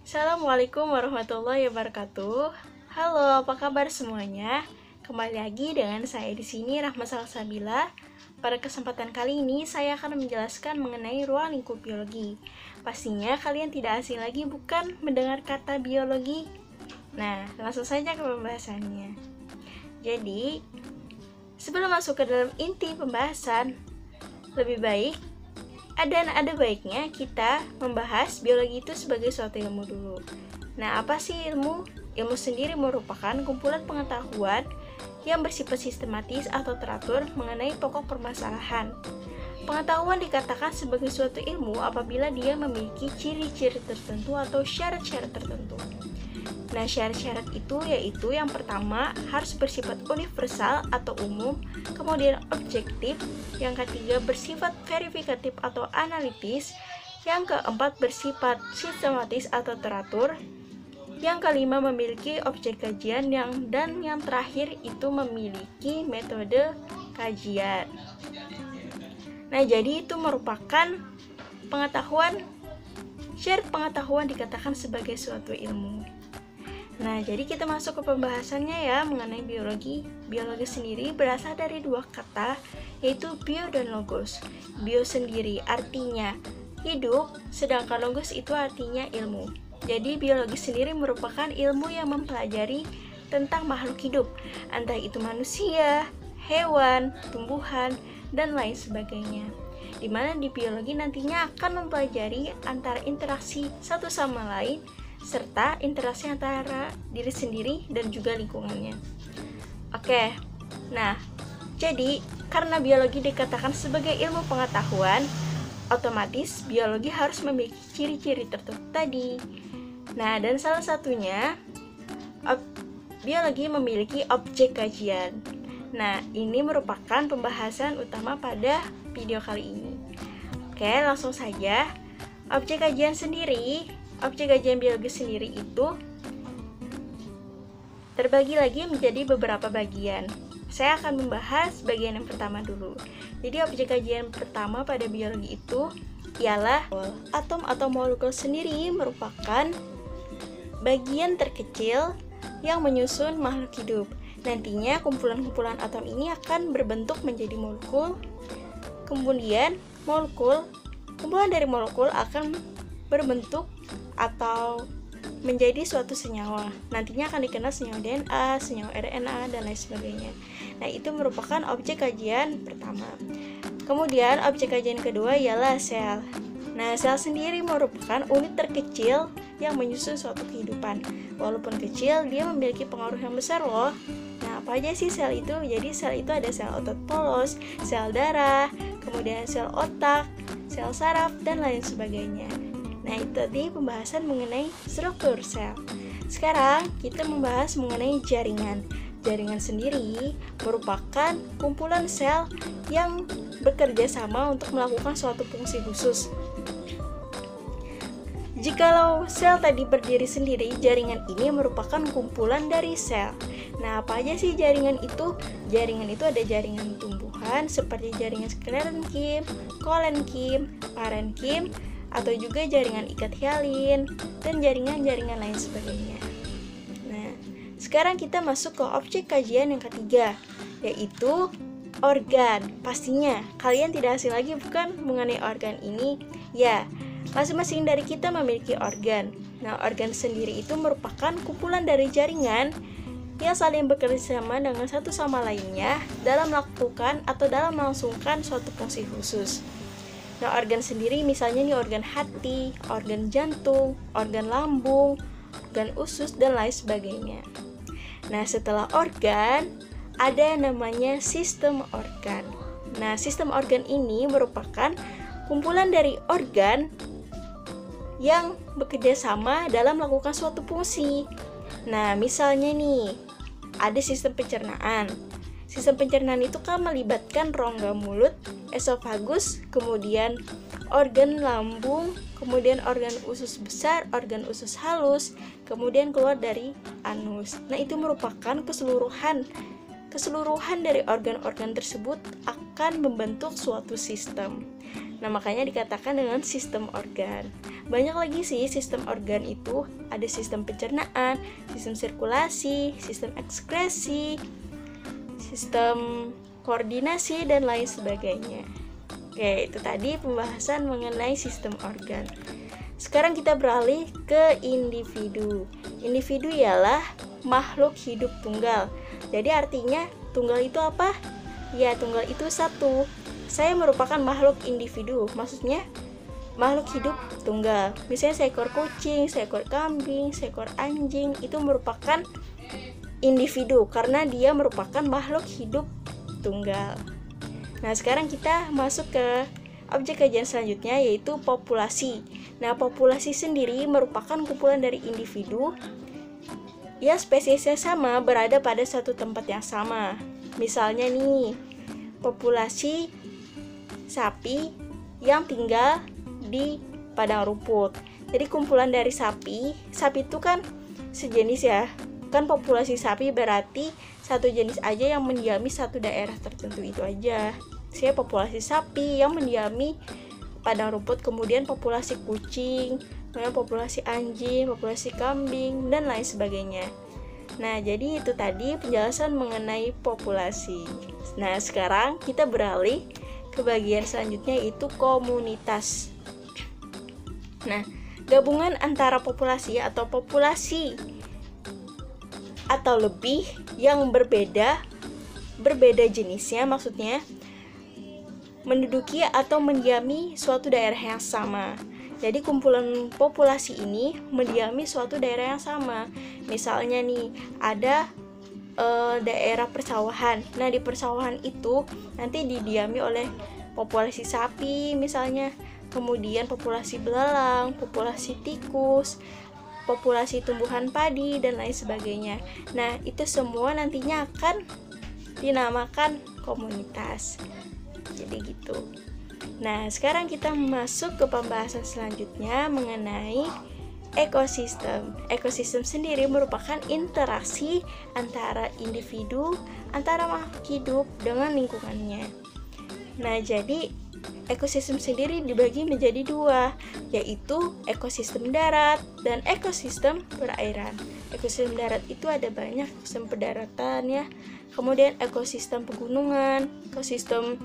Assalamualaikum warahmatullahi wabarakatuh. Halo, apa kabar semuanya? Kembali lagi dengan saya di sini Rahma Salsabila. Pada kesempatan kali ini saya akan menjelaskan mengenai ruang lingkup biologi. Pastinya kalian tidak asing lagi bukan mendengar kata biologi. Nah, langsung saja ke pembahasannya. Jadi, sebelum masuk ke dalam inti pembahasan, lebih baik ada baiknya kita membahas biologi itu sebagai suatu ilmu dulu. Nah, apa sih ilmu? Ilmu sendiri merupakan kumpulan pengetahuan yang bersifat sistematis atau teratur mengenai pokok permasalahan. Pengetahuan dikatakan sebagai suatu ilmu apabila dia memiliki ciri-ciri tertentu atau syarat-syarat tertentu. Nah, syarat-syarat itu yaitu yang pertama harus bersifat universal atau umum, kemudian objektif, yang ketiga bersifat verifikatif atau analitis, yang keempat bersifat sistematis atau teratur, yang kelima memiliki objek kajian, dan yang terakhir itu memiliki metode kajian. Nah, jadi itu merupakan pengetahuan, syarat pengetahuan dikatakan sebagai suatu ilmu. Nah, jadi kita masuk ke pembahasannya ya mengenai biologi. Biologi sendiri berasal dari dua kata, yaitu bio dan logos. Bio sendiri artinya hidup, sedangkan logos itu artinya ilmu. Jadi biologi sendiri merupakan ilmu yang mempelajari tentang makhluk hidup, entah itu manusia, hewan, tumbuhan, dan lain sebagainya. Di mana di biologi nantinya akan mempelajari antara interaksi satu sama lain, serta interaksi antara diri sendiri dan juga lingkungannya. Oke, nah, jadi karena biologi dikatakan sebagai ilmu pengetahuan, otomatis biologi harus memiliki ciri-ciri tertentu tadi. Nah, dan salah satunya, biologi memiliki objek kajian. Nah, ini merupakan pembahasan utama pada video kali ini. Oke, langsung saja. Objek kajian biologi sendiri itu terbagi lagi menjadi beberapa bagian. Saya akan membahas bagian yang pertama dulu. Jadi objek kajian pertama pada biologi itu ialah atom atau molekul sendiri merupakan bagian terkecil yang menyusun makhluk hidup. Nantinya kumpulan-kumpulan atom ini akan berbentuk menjadi molekul. Kemudian kumpulan dari molekul akan berbentuk atau menjadi suatu senyawa. Nantinya akan dikenal senyawa DNA, senyawa RNA, dan lain sebagainya. Nah, itu merupakan objek kajian pertama. Kemudian objek kajian kedua ialah sel. Nah, sel sendiri merupakan unit terkecil yang menyusun suatu kehidupan. Walaupun kecil, dia memiliki pengaruh yang besar loh. Nah, apa aja sih sel itu? Jadi sel itu ada sel otot polos, sel darah, kemudian sel otak, sel saraf, dan lain sebagainya. Nah, itu tadi pembahasan mengenai struktur sel. Sekarang kita membahas mengenai jaringan. Jaringan sendiri merupakan kumpulan sel yang bekerja sama untuk melakukan suatu fungsi khusus. Jikalau sel tadi berdiri sendiri, jaringan ini merupakan kumpulan dari sel. Nah, apa aja sih jaringan itu? Jaringan itu ada jaringan tumbuhan seperti jaringan sklerenkim, kolenkim, parenkim, atau juga jaringan ikat hialin, dan jaringan-jaringan lain sebagainya. Nah, sekarang kita masuk ke objek kajian yang ketiga, yaitu organ. Pastinya kalian tidak asing lagi bukan mengenai organ ini? Ya, masing-masing dari kita memiliki organ. Nah, organ sendiri itu merupakan kumpulan dari jaringan yang saling bekerja sama dengan satu sama lainnya dalam melakukan atau dalam melangsungkan suatu fungsi khusus. Nah, organ sendiri misalnya nih organ hati, organ jantung, organ lambung, organ usus, dan lain sebagainya. Nah, setelah organ, ada yang namanya sistem organ. Nah, sistem organ ini merupakan kumpulan dari organ yang bekerja sama dalam melakukan suatu fungsi. Nah, misalnya nih, ada sistem pencernaan. Sistem pencernaan itu kan melibatkan rongga mulut, esofagus, kemudian organ lambung, kemudian organ usus besar, organ usus halus, kemudian keluar dari anus. Nah, itu merupakan keseluruhan dari organ-organ tersebut akan membentuk suatu sistem. Nah, makanya dikatakan dengan sistem organ. banyak lagi sih sistem organ itu. Ada sistem pencernaan, sistem sirkulasi, sistem ekskresi, sistem koordinasi, dan lain sebagainya. Oke, itu tadi pembahasan mengenai sistem organ. Sekarang kita beralih ke individu. Individu ialah makhluk hidup tunggal. Jadi artinya tunggal itu apa? Ya, tunggal itu satu. Saya merupakan makhluk individu, maksudnya makhluk hidup tunggal. Misalnya seekor kucing, seekor kambing, seekor anjing, itu merupakan individu karena dia merupakan makhluk hidup tunggal. Nah, sekarang kita masuk ke objek kajian selanjutnya, yaitu populasi. Nah, populasi sendiri merupakan kumpulan dari individu yang spesiesnya sama berada pada satu tempat yang sama. Misalnya nih, populasi sapi yang tinggal di padang rumput. Jadi kumpulan dari sapi itu kan sejenis ya. Kan populasi sapi berarti satu jenis aja yang mendiami satu daerah tertentu, itu aja. Saya populasi sapi yang mendiami padang rumput, kemudian populasi kucing, kemudian populasi anjing, populasi kambing, dan lain sebagainya. Nah, jadi itu tadi penjelasan mengenai populasi. Nah, sekarang kita beralih ke bagian selanjutnya, yaitu komunitas. Nah, gabungan antara populasi atau populasi atau lebih yang berbeda jenisnya, maksudnya menduduki atau mendiami suatu daerah yang sama. Jadi kumpulan populasi ini mendiami suatu daerah yang sama. Misalnya nih, ada daerah persawahan. Nah, di persawahan itu nanti didiami oleh populasi sapi misalnya, kemudian populasi belalang, populasi tikus, populasi tumbuhan padi, dan lain sebagainya. Nah, itu semua nantinya akan dinamakan komunitas. Jadi gitu. Nah, sekarang kita masuk ke pembahasan selanjutnya mengenai ekosistem. Ekosistem sendiri merupakan interaksi antara individu, antara makhluk hidup dengan lingkungannya. Nah, jadi ekosistem sendiri dibagi menjadi dua, yaitu ekosistem darat dan ekosistem perairan. Ekosistem darat itu ada banyak, ekosistem pendaratan ya. Kemudian ekosistem pegunungan, ekosistem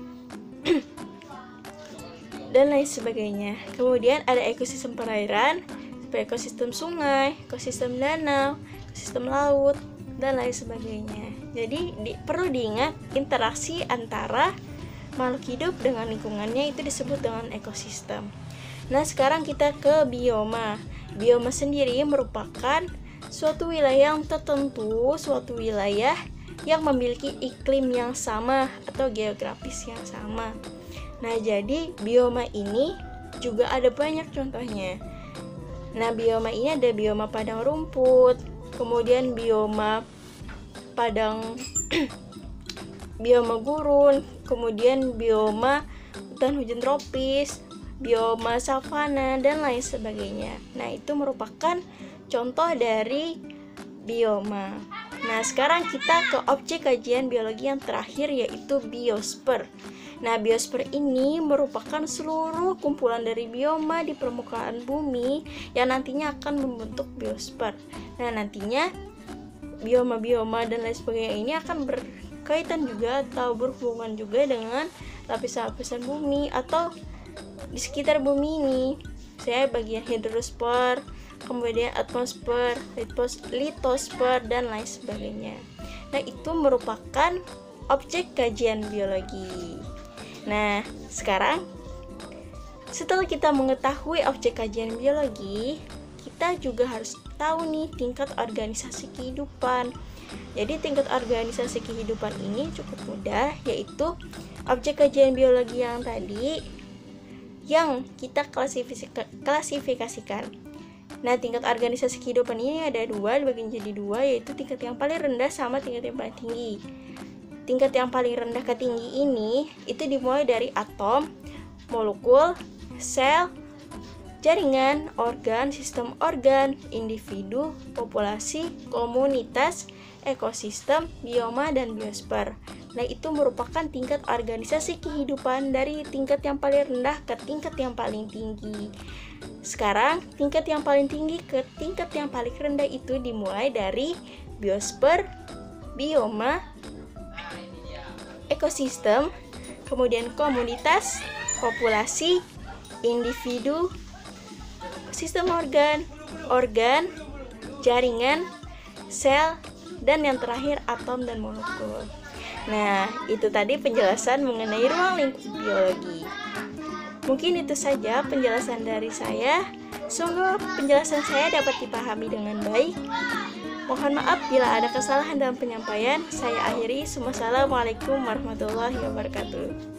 dan lain sebagainya. Kemudian ada ekosistem perairan, ekosistem sungai, ekosistem danau, ekosistem laut, dan lain sebagainya. Jadi perlu diingat, interaksi antara makhluk hidup dengan lingkungannya itu disebut dengan ekosistem. Nah, sekarang kita ke bioma. Bioma sendiri merupakan suatu wilayah yang tertentu, suatu wilayah yang memiliki iklim yang sama atau geografis yang sama. Nah, jadi bioma ini juga ada banyak contohnya. Nah, bioma ini ada bioma padang rumput, kemudian bioma padang bioma gurun, kemudian bioma hutan hujan tropis, bioma savana, dan lain sebagainya. Nah, itu merupakan contoh dari bioma. Nah, sekarang kita ke objek kajian biologi yang terakhir, yaitu biosfer. Nah, biosfer ini merupakan seluruh kumpulan dari bioma di permukaan bumi yang nantinya akan membentuk biosfer. Nah, nantinya bioma-bioma dan lain sebagainya ini akan berkaitan juga atau berhubungan juga dengan lapisan-lapisan bumi atau di sekitar bumi ini. Saya bagian hidrosfer, kemudian atmosfer, litosfer, dan lain sebagainya. Nah, itu merupakan objek kajian biologi. Nah, sekarang setelah kita mengetahui objek kajian biologi, kita juga harus tahu nih tingkat organisasi kehidupan. Jadi tingkat organisasi kehidupan ini cukup mudah, yaitu objek kajian biologi yang tadi yang kita klasifikasikan. Nah, tingkat organisasi kehidupan ini ada dua, dibagi menjadi dua, yaitu tingkat yang paling rendah sama tingkat yang paling tinggi. Tingkat yang paling rendah ke tinggi ini itu dimulai dari atom, molekul, sel, jaringan, organ, sistem organ, individu, populasi, komunitas, ekosistem, bioma, dan biosfer. Nah, itu merupakan tingkat organisasi kehidupan dari tingkat yang paling rendah ke tingkat yang paling tinggi. Sekarang, tingkat yang paling tinggi ke tingkat yang paling rendah itu dimulai dari biosfer, bioma, ekosistem, kemudian komunitas, populasi, individu, sistem organ, jaringan, sel, dan yang terakhir atom dan molekul. Nah, itu tadi penjelasan mengenai ruang lingkup biologi. Mungkin itu saja penjelasan dari saya. Semoga penjelasan saya dapat dipahami dengan baik. Mohon maaf bila ada kesalahan dalam penyampaian. Saya akhiri. Wassalamualaikum warahmatullahi wabarakatuh.